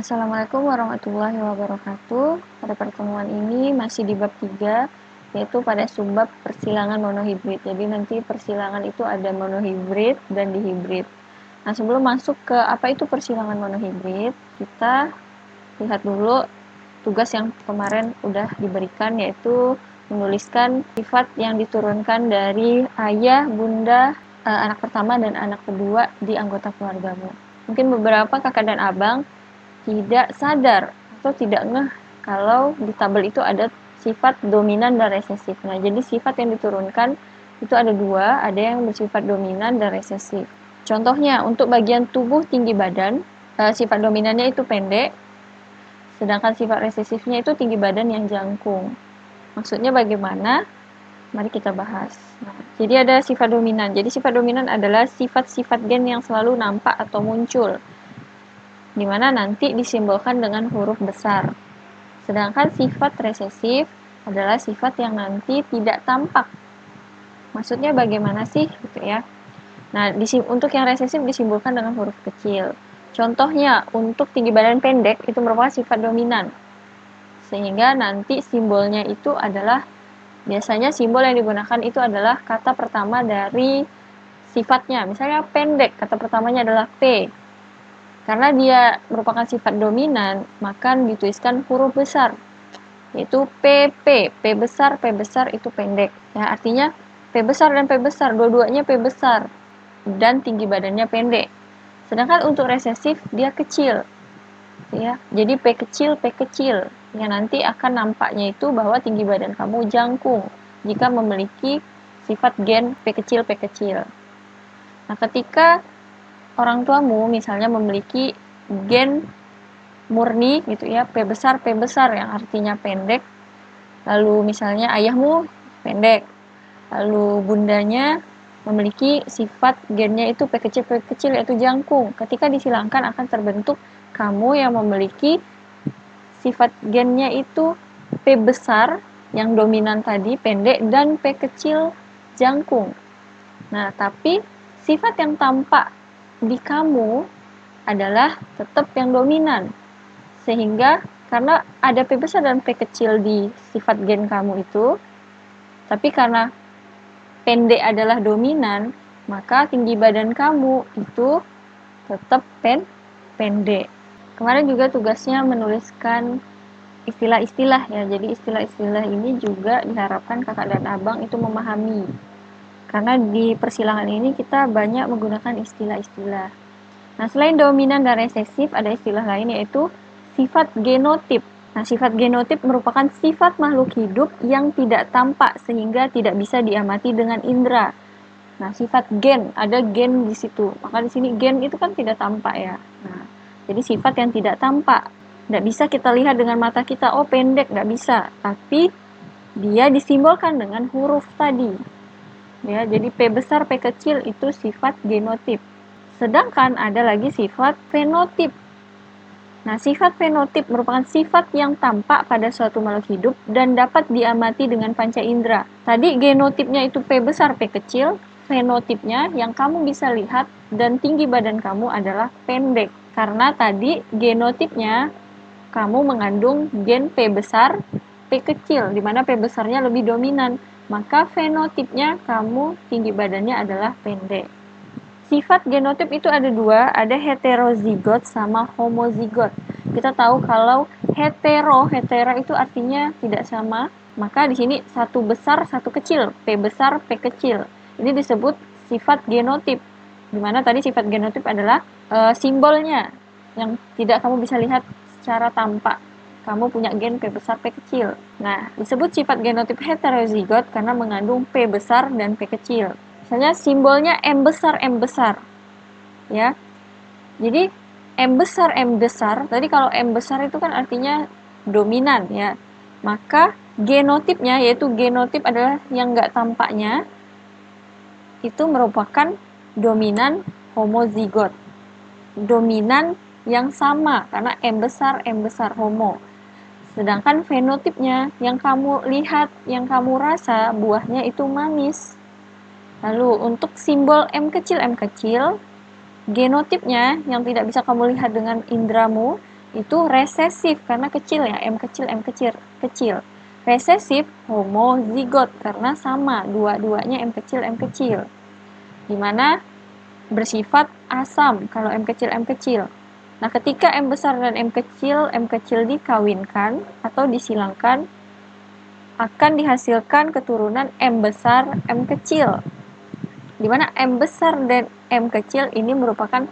Assalamualaikum warahmatullahi wabarakatuh. Pada pertemuan ini masih di bab 3, yaitu pada subbab persilangan monohibrid. Jadi nanti persilangan itu ada monohibrid dan dihibrid. Nah, sebelum masuk ke apa itu persilangan monohibrid, kita lihat dulu tugas yang kemarin udah diberikan, yaitu menuliskan sifat yang diturunkan dari ayah, bunda, anak pertama dan anak kedua di anggota keluargamu. Mungkin beberapa kakak dan abang tidak sadar atau tidak ngeh kalau di tabel itu ada sifat dominan dan resesif. Nah, jadi sifat yang diturunkan itu ada dua, ada yang bersifat dominan dan resesif. Contohnya, untuk bagian tubuh tinggi badan, sifat dominannya itu pendek, sedangkan sifat resesifnya itu tinggi badan yang jangkung. Maksudnya bagaimana? Mari kita bahas. Nah, jadi ada sifat dominan. Jadi sifat dominan adalah sifat-sifat gen yang selalu nampak atau muncul, di mana nanti disimbolkan dengan huruf besar. Sedangkan sifat resesif adalah sifat yang nanti tidak tampak. Maksudnya bagaimana sih? Gitu ya. Nah, untuk yang resesif disimbolkan dengan huruf kecil. Contohnya, untuk tinggi badan pendek itu merupakan sifat dominan. Sehingga nanti simbolnya itu adalah, biasanya simbol yang digunakan itu adalah kata pertama dari sifatnya. Misalnya pendek, kata pertamanya adalah P. Karena dia merupakan sifat dominan, maka dituliskan huruf besar, yaitu PP. P besar itu pendek. Ya, artinya P besar dan P besar, dua-duanya P besar, dan tinggi badannya pendek. Sedangkan untuk resesif, dia kecil. Ya, jadi P kecil. Ya, nanti akan nampaknya itu bahwa tinggi badan kamu jangkung, jika memiliki sifat gen P kecil. Nah, ketika orang tuamu misalnya memiliki gen murni gitu ya, P besar yang artinya pendek, lalu misalnya ayahmu pendek, lalu bundanya memiliki sifat gennya itu P kecil yaitu jangkung. Ketika disilangkan akan terbentuk kamu yang memiliki sifat gennya itu P besar yang dominan tadi pendek dan P kecil jangkung. Nah, tapi sifat yang tampak di kamu adalah tetap yang dominan. Sehingga karena ada P besar dan P kecil di sifat gen kamu itu, tapi karena pendek adalah dominan, maka tinggi badan kamu itu tetap pendek. Kemarin juga tugasnya menuliskan istilah-istilah ya. Jadi istilah-istilah ini juga diharapkan kakak dan abang itu memahami. Karena di persilangan ini kita banyak menggunakan istilah-istilah. Nah, selain dominan dan resesif, ada istilah lain yaitu sifat genotip. Nah, sifat genotip merupakan sifat makhluk hidup yang tidak tampak sehingga tidak bisa diamati dengan indera. Nah, sifat gen, ada gen di situ. Maka di sini gen itu kan tidak tampak ya. Nah, jadi sifat yang tidak tampak. Tidak bisa kita lihat dengan mata kita, oh pendek, tidak bisa. Tapi dia disimbolkan dengan huruf tadi. Ya, jadi P besar, P kecil itu sifat genotip. Sedangkan ada lagi sifat fenotip. Nah, sifat fenotip merupakan sifat yang tampak pada suatu makhluk hidup dan dapat diamati dengan panca indera. Tadi genotipnya itu P besar, P kecil. Fenotipnya yang kamu bisa lihat dan tinggi badan kamu adalah pendek. Karena tadi genotipnya kamu mengandung gen P besar, P kecil, di mana P besarnya lebih dominan. Maka fenotipnya kamu tinggi badannya adalah pendek. Sifat genotip itu ada dua, ada heterozigot sama homozigot. Kita tahu kalau hetero itu artinya tidak sama, maka di sini satu besar, satu kecil, P besar, P kecil. Ini disebut sifat genotip, di mana tadi sifat genotip adalah simbolnya yang tidak kamu bisa lihat secara tampak. Kamu punya gen P besar, P kecil. Nah, disebut sifat genotip heterozigot karena mengandung P besar dan P kecil. Misalnya simbolnya M besar. Ya. Jadi M besar. Tadi kalau M besar itu kan artinya dominan ya. Maka genotipnya, yaitu genotip adalah yang enggak tampaknya, itu merupakan dominan homozigot. Dominan yang sama karena M besar homo. Sedangkan fenotipnya yang kamu lihat, yang kamu rasa buahnya itu manis. Lalu untuk simbol M kecil, genotipnya yang tidak bisa kamu lihat dengan indramu itu resesif karena kecil ya, M kecil, M kecil, kecil. Resesif homozigot karena sama, dua-duanya M kecil, M kecil. Dimana bersifat asam kalau M kecil, M kecil. Nah, ketika M besar dan M kecil dikawinkan atau disilangkan, akan dihasilkan keturunan M besar, M kecil. Dimana M besar dan M kecil ini merupakan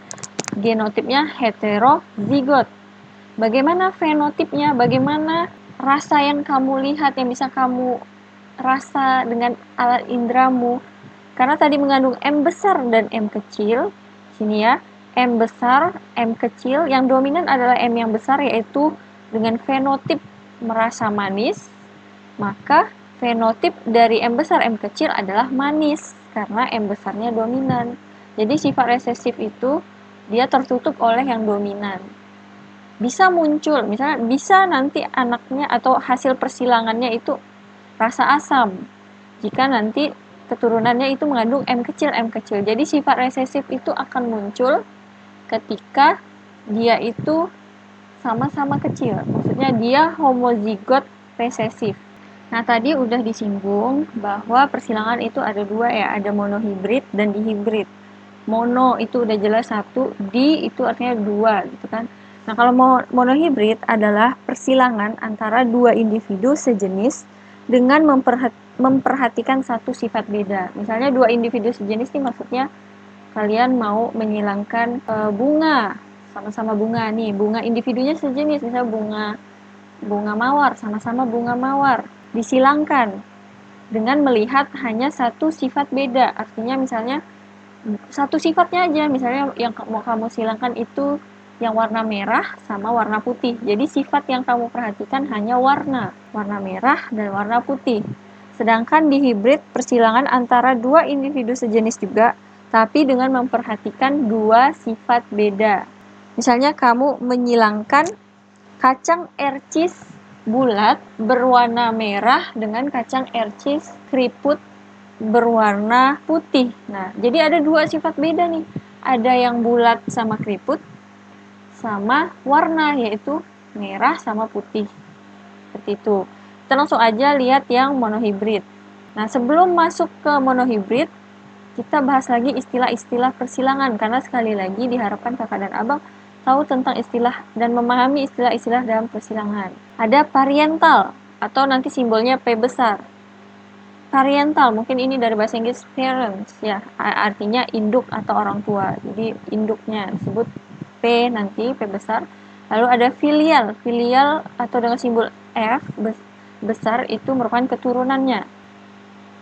genotipnya heterozigot. Bagaimana fenotipnya? Bagaimana rasa yang kamu lihat, yang bisa kamu rasa dengan alat indramu? Karena tadi mengandung M besar dan M kecil. Sini ya, M besar, M kecil. Yang dominan adalah M yang besar, yaitu dengan fenotip merasa manis. Maka fenotip dari M besar, M kecil adalah manis. Karena M besarnya dominan. Jadi sifat resesif itu dia tertutup oleh yang dominan. Bisa muncul, misalnya bisa nanti anaknya atau hasil persilangannya itu rasa asam. Jika nanti keturunannya itu mengandung M kecil, M kecil. Jadi sifat resesif itu akan muncul ketika dia itu sama-sama kecil. Maksudnya dia homozigot resesif. Nah, tadi udah disinggung bahwa persilangan itu ada dua ya, ada monohibrid dan dihibrid. Mono itu udah jelas satu, di itu artinya dua gitu kan. Nah, kalau monohibrid adalah persilangan antara dua individu sejenis dengan memperhatikan satu sifat beda. Misalnya dua individu sejenis ini maksudnya kalian mau menyilangkan bunga, sama-sama bunga nih, bunga individunya sejenis, misalnya bunga mawar, sama-sama bunga mawar, disilangkan dengan melihat hanya satu sifat beda. Artinya misalnya satu sifatnya aja, misalnya yang mau kamu silangkan itu yang warna merah sama warna putih. Jadi sifat yang kamu perhatikan hanya warna merah dan warna putih. Sedangkan di hibrid persilangan antara dua individu sejenis juga, tapi dengan memperhatikan dua sifat beda. Misalnya kamu menyilangkan kacang ercis bulat berwarna merah dengan kacang ercis keriput berwarna putih. Nah, jadi ada dua sifat beda nih. Ada yang bulat sama keriput, sama warna, yaitu merah sama putih. Seperti itu. Kita langsung aja lihat yang monohibrid. Nah, sebelum masuk ke monohibrid, kita bahas lagi istilah-istilah persilangan. Karena sekali lagi diharapkan kakak dan abang tahu tentang istilah dan memahami istilah-istilah dalam persilangan. Ada parental, atau nanti simbolnya P besar. Parental, mungkin ini dari bahasa Inggris parents ya, artinya induk atau orang tua. Jadi induknya disebut P nanti, P besar. Lalu ada filial, filial atau dengan simbol F besar itu merupakan keturunannya.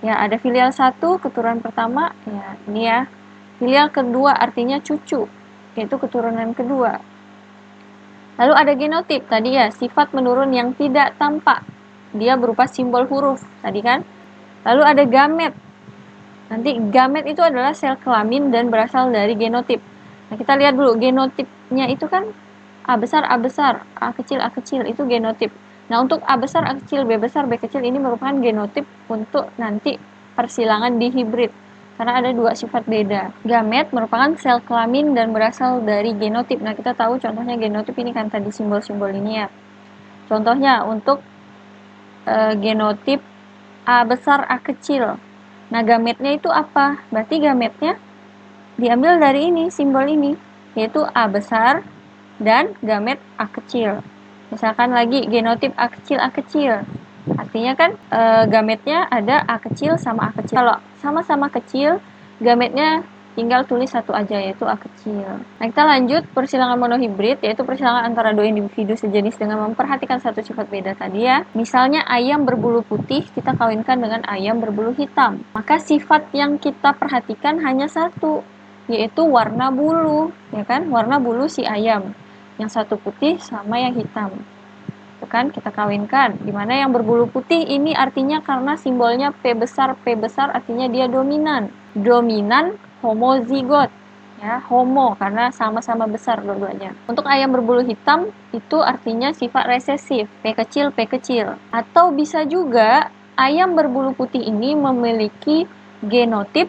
Ya, ada filial 1, keturunan pertama, ya ini ya. Filial kedua artinya cucu, yaitu keturunan kedua. Lalu ada genotip, tadi ya, sifat menurun yang tidak tampak. Dia berupa simbol huruf, tadi kan? Lalu ada gamet. Nanti gamet itu adalah sel kelamin dan berasal dari genotip. Nah, kita lihat dulu genotipnya itu kan A besar, A kecil, itu genotip. Nah, untuk A besar, A kecil, B besar, B kecil ini merupakan genotip untuk nanti persilangan di hibrid. Karena ada dua sifat beda. Gamet merupakan sel kelamin dan berasal dari genotip. Nah, kita tahu contohnya genotip ini kan tadi simbol-simbol ini ya. Contohnya untuk genotip A besar, A kecil. Nah, gametnya itu apa? Berarti gametnya diambil dari ini, simbol ini, yaitu A besar dan gamet A kecil. Misalkan lagi genotip A kecil, A kecil. Artinya kan gametnya ada A kecil sama A kecil. Kalau sama-sama kecil, gametnya tinggal tulis satu aja, yaitu A kecil. Nah, kita lanjut persilangan monohibrid, yaitu persilangan antara dua individu sejenis dengan memperhatikan satu sifat beda tadi ya. Misalnya ayam berbulu putih, kita kawinkan dengan ayam berbulu hitam. Maka sifat yang kita perhatikan hanya satu, yaitu warna bulu, ya kan? Warna bulu si ayam. Yang satu putih sama yang hitam. Itu kan kita kawinkan. Dimana yang berbulu putih ini artinya karena simbolnya P besar artinya dia dominan. Dominan homozigot, ya, homo karena sama-sama besar dua-duanya. Untuk ayam berbulu hitam itu artinya sifat resesif, P kecil. Atau bisa juga ayam berbulu putih ini memiliki genotip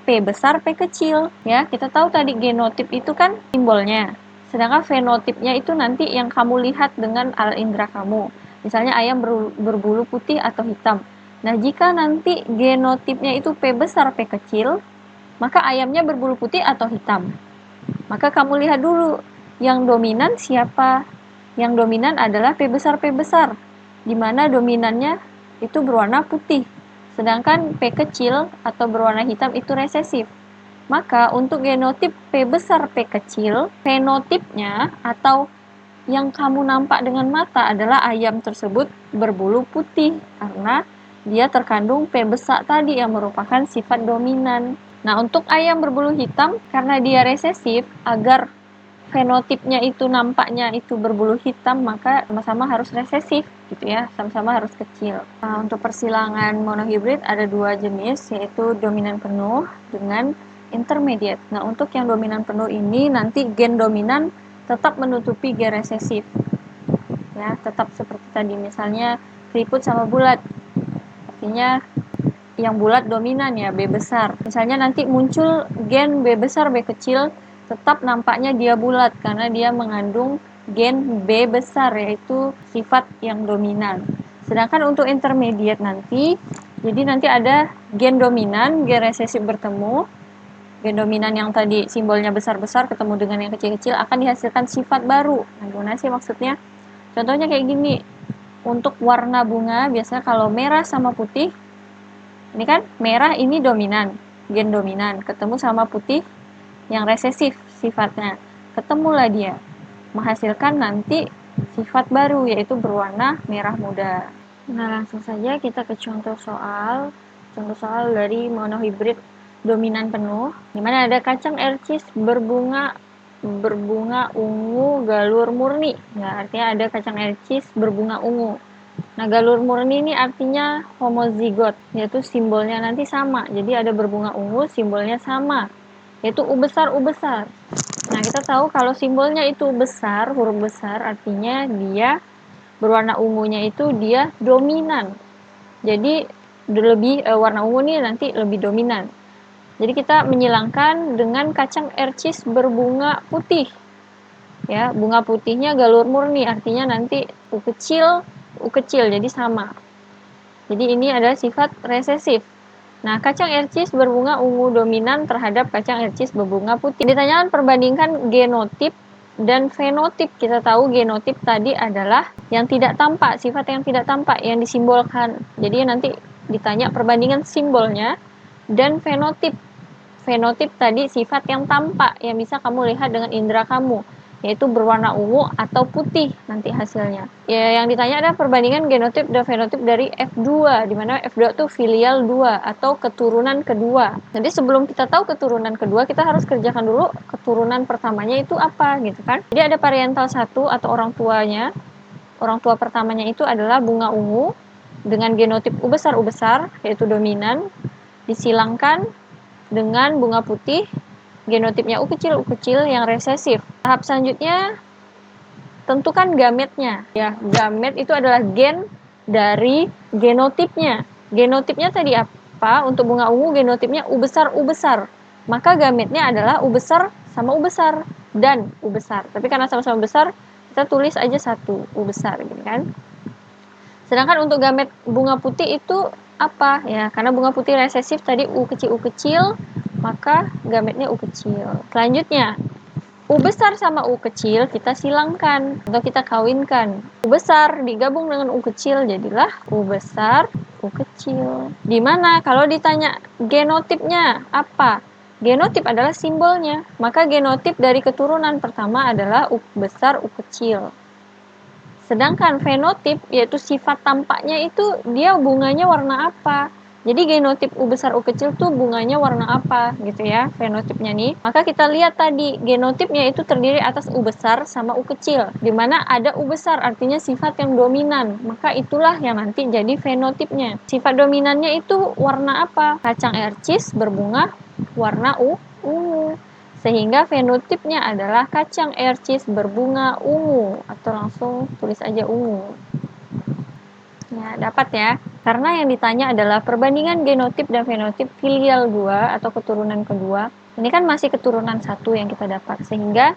P besar, P kecil. Ya, kita tahu tadi genotip itu kan simbolnya Sedangkan fenotipnya itu nanti yang kamu lihat dengan alat indera kamu. Misalnya ayam berbulu putih atau hitam. Nah, jika nanti genotipnya itu P besar, P kecil, maka ayamnya berbulu putih atau hitam. Maka kamu lihat dulu, yang dominan siapa? Yang dominan adalah P besar, P besar, di mana dominannya itu berwarna putih. Sedangkan P kecil atau berwarna hitam itu resesif. Maka untuk genotip P besar P kecil, fenotipnya atau yang kamu nampak dengan mata adalah ayam tersebut berbulu putih karena dia terkandung P besar tadi yang merupakan sifat dominan. Nah, untuk ayam berbulu hitam karena dia resesif, agar fenotipnya itu nampaknya itu berbulu hitam, maka sama-sama harus resesif gitu ya, sama-sama harus kecil. Nah, untuk persilangan monohibrid ada dua jenis, yaitu dominan penuh dengan intermediate. Nah, untuk yang dominan penuh ini nanti gen dominan tetap menutupi gen resesif. Ya, tetap seperti tadi misalnya keriput sama bulat. Artinya yang bulat dominan ya, B besar. Misalnya nanti muncul gen B besar B kecil, tetap nampaknya dia bulat karena dia mengandung gen B besar, yaitu sifat yang dominan. Sedangkan untuk intermediate nanti, jadi nanti ada gen dominan, gen resesif bertemu. Gen dominan yang tadi simbolnya besar-besar ketemu dengan yang kecil-kecil akan dihasilkan sifat baru. Nah, gimana sih maksudnya? Contohnya kayak gini. Untuk warna bunga, biasanya kalau merah sama putih, ini kan merah ini dominan, gen dominan, ketemu sama putih yang resesif sifatnya. Ketemulah dia, menghasilkan nanti sifat baru, yaitu berwarna merah muda. Nah, langsung saja kita ke contoh soal. Contoh soal dari monohibrid dominan penuh, di mana ada kacang ercis berbunga ungu galur murni. Ya, artinya ada kacang ercis berbunga ungu. Nah, galur murni ini artinya homozigot, yaitu simbolnya nanti sama. Jadi ada berbunga ungu, simbolnya sama, yaitu U besar, U besar. Nah, kita tahu kalau simbolnya itu besar, huruf besar, artinya dia berwarna ungunya itu dia dominan. Jadi lebih warna ungu nih nanti lebih dominan. Jadi kita menyilangkan dengan kacang ercis berbunga putih. Ya, bunga putihnya galur murni, artinya nanti U kecil, jadi sama. Jadi ini adalah sifat resesif. Nah, kacang ercis berbunga ungu dominan terhadap kacang ercis berbunga putih. Ditanyakan perbandingkan genotip dan fenotip. Kita tahu genotip tadi adalah yang tidak tampak, sifat yang tidak tampak, yang disimbolkan. Jadi nanti ditanya perbandingan simbolnya dan fenotip. Fenotip tadi sifat yang tampak, yang bisa kamu lihat dengan indera kamu, yaitu berwarna ungu atau putih nanti hasilnya. Ya, yang ditanya adalah perbandingan genotip dan fenotip dari F2, di mana F2 itu filial 2 atau keturunan kedua. Jadi sebelum kita tahu keturunan kedua, kita harus kerjakan dulu keturunan pertamanya itu apa gitu kan. Jadi ada parental 1 atau orang tuanya. Orang tua pertamanya itu adalah bunga ungu dengan genotip U besar, yaitu dominan, disilangkan dengan bunga putih, genotipnya U kecil yang resesif. Tahap selanjutnya, tentukan gametnya. Ya, gamet itu adalah gen dari genotipnya. Genotipnya tadi apa? Untuk bunga ungu genotipnya U besar. Maka gametnya adalah U besar sama U besar dan U besar. Tapi karena sama-sama besar, kita tulis aja satu U besar gitu kan. Sedangkan untuk gamet bunga putih itu apa? Ya, karena bunga putih resesif tadi U kecil, maka gametnya U kecil. Selanjutnya, U besar sama U kecil kita silangkan atau kita kawinkan. U besar digabung dengan U kecil jadilah U besar, U kecil. Di mana kalau ditanya genotipnya apa? Genotip adalah simbolnya. Maka genotip dari keturunan pertama adalah U besar, U kecil. Sedangkan fenotip, yaitu sifat tampaknya itu dia bunganya warna apa. Jadi genotip U besar U kecil tuh bunganya warna apa gitu ya, fenotipnya nih. Maka kita lihat tadi genotipnya itu terdiri atas U besar sama U kecil. Di mana ada U besar artinya sifat yang dominan. Maka itulah yang nanti jadi fenotipnya. Sifat dominannya itu warna apa? Kacang ercis berbunga warna ungu. Sehingga fenotipnya adalah kacang ercis berbunga ungu, atau langsung tulis aja ungu. Ya, dapat ya. Karena yang ditanya adalah perbandingan genotip dan fenotip filial 2 atau keturunan kedua. Ini kan masih keturunan 1 yang kita dapat. Sehingga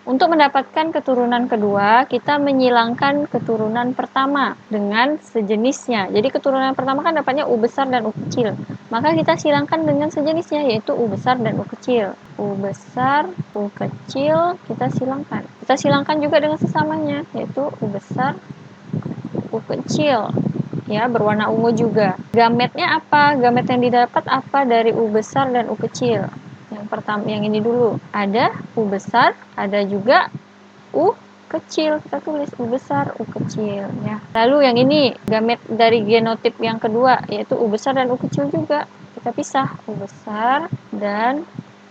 Untuk mendapatkan keturunan kedua, kita menyilangkan keturunan pertama dengan sejenisnya. Jadi keturunan pertama kan dapatnya U besar dan U kecil. Maka kita silangkan dengan sejenisnya, yaitu U besar dan U kecil. U besar, U kecil, kita silangkan. Kita silangkan juga dengan sesamanya, yaitu U besar, U kecil. Ya, berwarna ungu juga. Gametnya apa? Gamet yang didapat apa dari U besar dan U kecil? Yang pertama, yang ini dulu. Ada U besar, ada juga U kecil. Kita tulis U besar, U kecil. Ya. Lalu yang ini, gamet dari genotip yang kedua, yaitu U besar dan U kecil juga. Kita pisah, U besar dan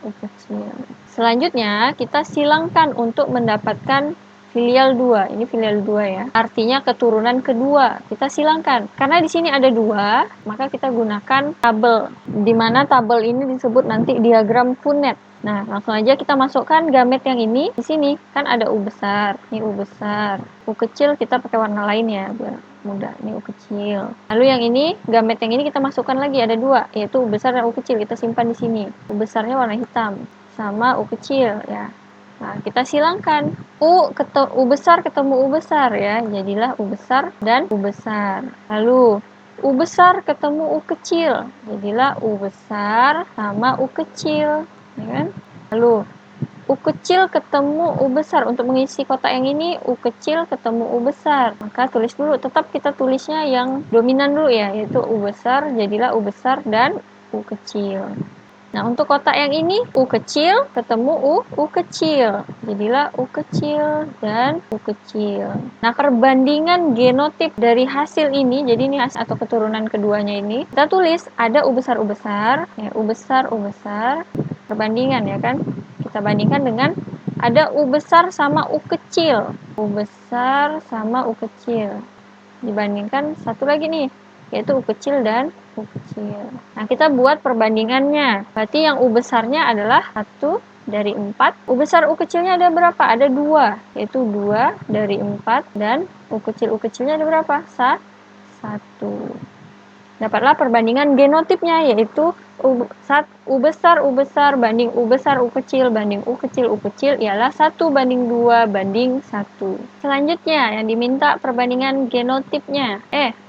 U kecil. Selanjutnya, kita silangkan untuk mendapatkan filial 2. Ini filial 2 ya. Artinya keturunan kedua. Kita silangkan. Karena di sini ada 2, maka kita gunakan tabel. Di mana tabel ini disebut nanti diagram Punnett. Nah, langsung aja kita masukkan gamet yang ini di sini. Kan ada U besar. Ini U besar. U kecil kita pakai warna lain ya, biar mudah. Ini U kecil. Lalu yang ini, gamet yang ini kita masukkan lagi, ada 2, yaitu U besar dan U kecil. Kita simpan di sini. U besarnya warna hitam sama U kecil ya. Nah, kita silangkan. U besar ketemu U besar ya. Jadilah U besar dan U besar. Lalu U besar ketemu U kecil. Jadilah U besar sama U kecil, ya kan? Lalu U kecil ketemu U besar. Untuk mengisi kotak yang ini, U kecil ketemu U besar. Maka tulis dulu, tetap kita tulisnya yang dominan dulu ya, yaitu U besar. Jadilah U besar dan U kecil. Nah, untuk kotak yang ini, U kecil ketemu U kecil. Jadilah U kecil dan U kecil. Nah, perbandingan genotip dari hasil ini, jadi ini hasil atau keturunan keduanya ini, kita tulis ada U besar, ya, U besar, perbandingan ya kan. Kita bandingkan dengan ada U besar sama U kecil. U besar sama U kecil. Dibandingkan satu lagi nih, yaitu U kecil dan U kecil. Nah, kita buat perbandingannya. Berarti yang U besarnya adalah 1 dari 4. U besar U kecilnya ada berapa? Ada 2, yaitu 2 dari 4. Dan U kecilnya ada berapa? 1. Dapatlah perbandingan genotipnya, yaitu U besar banding U besar U kecil banding U kecil ialah 1:2 banding 1. Selanjutnya yang diminta perbandingan genotipnya.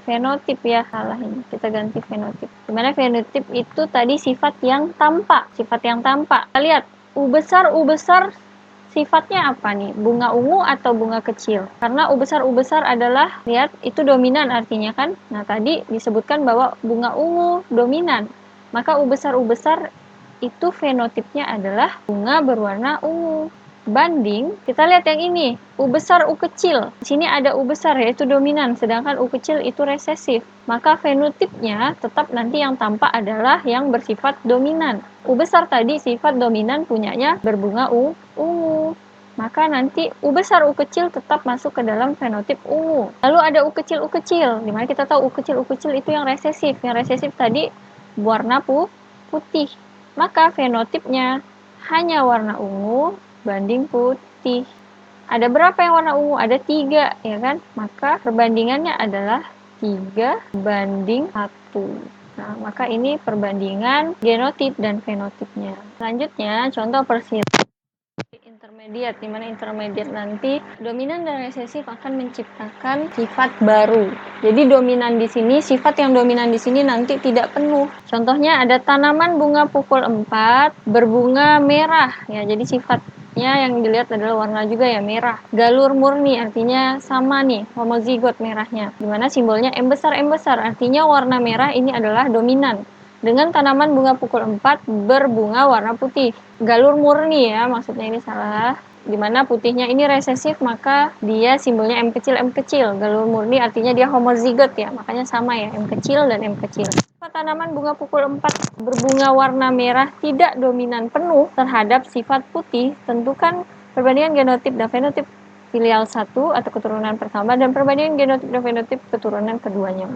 Fenotip ya, salah ini. Kita ganti fenotip. Dimana fenotip itu tadi sifat yang tampak. Kita lihat U besar sifatnya apa nih? Bunga ungu atau bunga kecil? Karena U besar adalah, lihat, itu dominan artinya kan? Nah, tadi disebutkan bahwa bunga ungu dominan. Maka U besar itu fenotipnya adalah bunga berwarna ungu. Banding, kita lihat yang ini, U besar U kecil. Di sini ada U besar yaitu dominan, sedangkan U kecil itu resesif. Maka fenotipnya tetap nanti yang tampak adalah yang bersifat dominan. U besar tadi sifat dominan punyanya berbunga ungu. Maka nanti U besar U kecil tetap masuk ke dalam fenotip ungu. Lalu ada U kecil, dimana kita tahu U kecil itu yang resesif. Yang resesif tadi warna putih. Maka fenotipnya hanya warna ungu banding putih. Ada berapa yang warna ungu? Ada 3, ya kan? Maka perbandingannya adalah 3:1. Nah, maka ini perbandingan genotip dan fenotipnya. Selanjutnya, contoh persilangan intermediate, di mana intermediate nanti dominan dan resesif akan menciptakan sifat baru. Jadi sifat yang dominan di sini nanti tidak penuh. Contohnya ada tanaman bunga pukul 4 berbunga merah ya. Jadi sifatnya yang dilihat adalah warna juga ya, merah. Galur murni artinya sama nih, homozigot merahnya. Di mana simbolnya M besar artinya warna merah ini adalah dominan. Dengan tanaman bunga pukul 4 berbunga warna putih. Galur murni ya, maksudnya ini salah. Dimana putihnya ini resesif, maka dia simbolnya M kecil. Galur murni artinya dia homozigot ya, makanya sama ya, M kecil dan M kecil. Tanaman bunga pukul 4 berbunga warna merah tidak dominan penuh terhadap sifat putih, tentukan perbandingan genotip dan fenotip filial 1 atau keturunan pertama dan perbandingan genotip dan fenotip keturunan keduanya.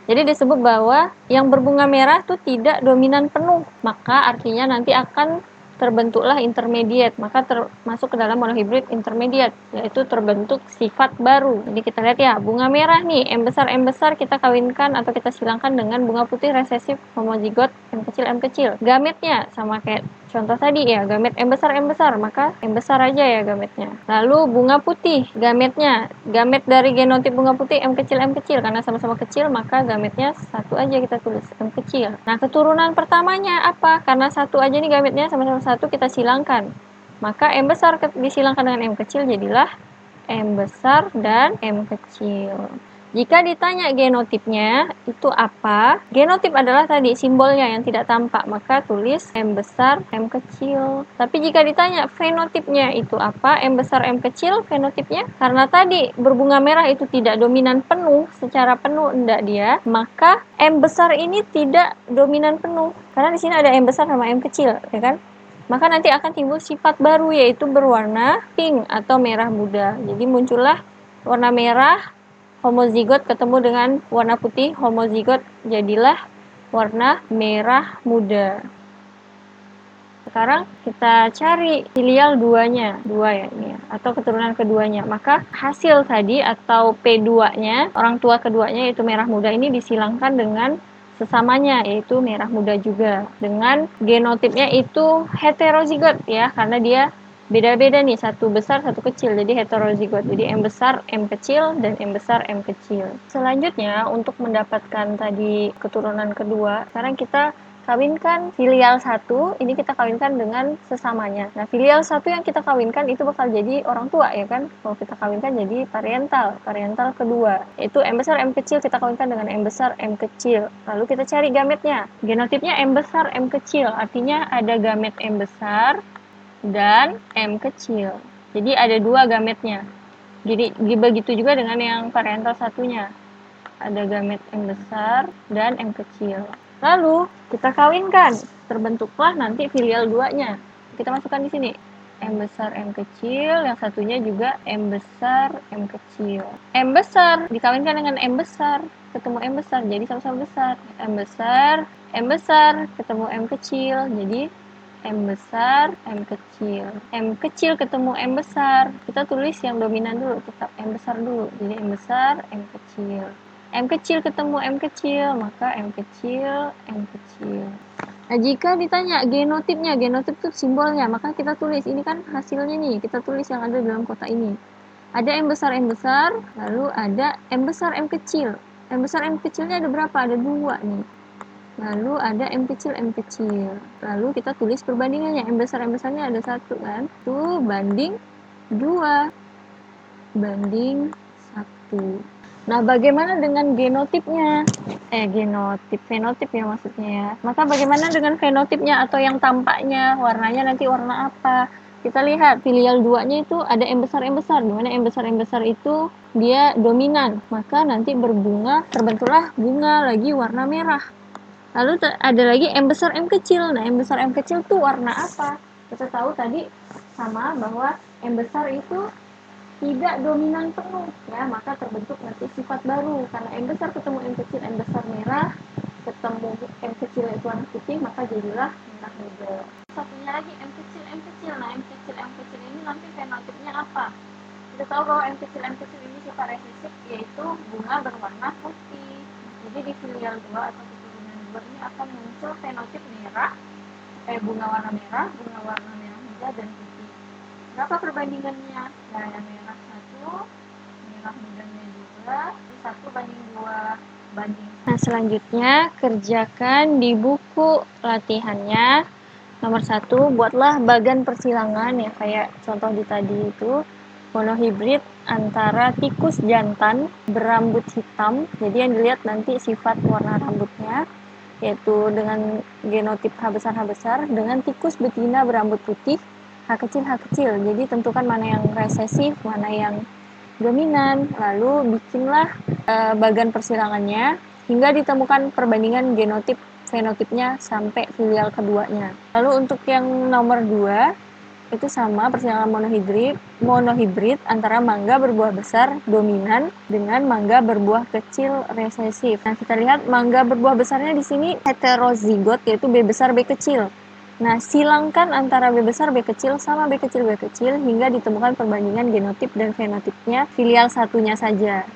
Jadi disebut bahwa yang berbunga merah itu tidak dominan penuh, maka artinya nanti akan terbentuklah intermediate, maka termasuk ke dalam monohibrid intermediate, yaitu terbentuk sifat baru. Jadi kita lihat ya, bunga merah nih, M besar kita kawinkan atau kita silangkan dengan bunga putih resesif homozigot M kecil. Gametnya sama kayak Contoh tadi ya, gamet M besar, maka M besar aja ya gametnya. Lalu bunga putih, gametnya, gamet dari genotip bunga putih M kecil, karena sama-sama kecil, maka gametnya satu aja kita tulis, M kecil. Nah, keturunan pertamanya apa? Karena satu aja nih gametnya, sama-sama satu, kita silangkan. Maka M besar disilangkan dengan M kecil, jadilah M besar dan M kecil. Jika ditanya genotipnya itu apa? Genotip adalah tadi simbolnya yang tidak tampak, maka tulis M besar, M kecil. Tapi jika ditanya fenotipnya itu apa? M besar, M kecil fenotipnya. Karena tadi berbunga merah itu tidak dominan penuh, secara penuh enggak dia, maka M besar ini tidak dominan penuh. Karena di sini ada M besar sama M kecil, ya kan? Maka nanti akan timbul sifat baru, yaitu berwarna pink atau merah muda. Jadi muncullah warna merah, homozigot ketemu dengan warna putih, homozigot jadilah warna merah muda. Sekarang kita cari filial 2-nya, 2 ya ini ya, atau keturunan keduanya. Maka hasil tadi atau P2-nya, orang tua keduanya yaitu merah muda ini disilangkan dengan sesamanya, yaitu merah muda juga. Dengan genotipnya itu heterozigot ya, karena dia beda-beda nih, satu besar, satu kecil, jadi heterozigot. Jadi M besar, M kecil, dan M besar, M kecil. Selanjutnya, untuk mendapatkan tadi keturunan kedua, sekarang kita kawinkan filial 1, ini kita kawinkan dengan sesamanya. Nah, filial 1 yang kita kawinkan itu bakal jadi orang tua ya kan? Kalau kita kawinkan jadi parental kedua. Itu M besar, M kecil kita kawinkan dengan M besar, M kecil. Lalu kita cari gametnya. Genotipnya M besar, M kecil. Artinya ada gamet M besar dan M kecil. Jadi ada 2 gametnya. Jadi begitu juga dengan yang parental satunya. Ada gamet M besar dan M kecil. Lalu kita kawinkan, terbentuklah nanti filial 2-nya. Kita masukkan di sini. M besar, M kecil, yang satunya juga M besar, M kecil. M besar dikawinkan dengan M besar, ketemu M besar, jadi sama-sama besar. M besar, ketemu M kecil, jadi M besar, M kecil. M kecil ketemu M besar. Kita tulis yang dominan dulu, tetap M besar dulu. Jadi M besar, M kecil. M kecil ketemu M kecil, maka M kecil, M kecil. Nah, jika ditanya genotipnya, genotip itu simbolnya, maka kita tulis, ini kan hasilnya nih, kita tulis yang ada dalam kotak ini. Ada M besar, lalu ada M besar, M kecil. M besar, M kecilnya ada berapa? Ada 2 nih. Lalu ada M kecil, M kecil. Lalu kita tulis perbandingannya, M besarnya ada 1 kan? Itu banding 2. Banding 1. Nah, bagaimana dengan genotipnya? Fenotip ya maksudnya ya. Maka bagaimana dengan fenotipnya atau yang tampaknya? Warnanya nanti warna apa? Kita lihat filial 2-nya itu ada M besar, di mana M besar itu dia dominan. Maka nanti berbunga, terbentuklah bunga lagi warna merah. Lalu ada lagi M besar, M kecil. Nah, M besar, M kecil tuh warna apa? Kita tahu tadi sama bahwa M besar itu tidak dominan penuh ya, maka terbentuk nanti sifat baru karena M besar ketemu M kecil, M besar merah ketemu M kecil itu warna putih, maka jadilah merah muda. Satunya lagi M kecil. Nah, M kecil ini nanti fenotipnya apa? Kita tahu bahwa M kecil ini sifat resesif, yaitu bunga berwarna putih. Jadi di filial 2 atau keturunan 2 ini akan muncul fenotip merah, bunga warna merah muda dan putih. Berapa perbandingannya? Nah, yang merah 1, merah mudanya juga, 1:2 banding. Nah, selanjutnya kerjakan di buku latihannya. Nomor 1, buatlah bagan persilangan ya, kayak contoh di tadi itu. Monohibrid antara tikus jantan berambut hitam. Jadi yang dilihat nanti sifat warna rambutnya, yaitu dengan genotip H besar, dengan tikus betina berambut putih, H kecil. Jadi tentukan mana yang resesif, mana yang dominan. Lalu bikinlah bagan persilangannya hingga ditemukan perbandingan genotip fenotipnya sampai filial keduanya. Lalu untuk yang nomor 2 itu sama, persilangan monohibrid antara mangga berbuah besar dominan dengan mangga berbuah kecil resesif. Nah, kita lihat mangga berbuah besarnya di sini heterozigot, yaitu B besar B kecil. Nah, silangkan antara B besar B kecil sama B kecil hingga ditemukan perbandingan genotip dan fenotipnya filial satunya saja.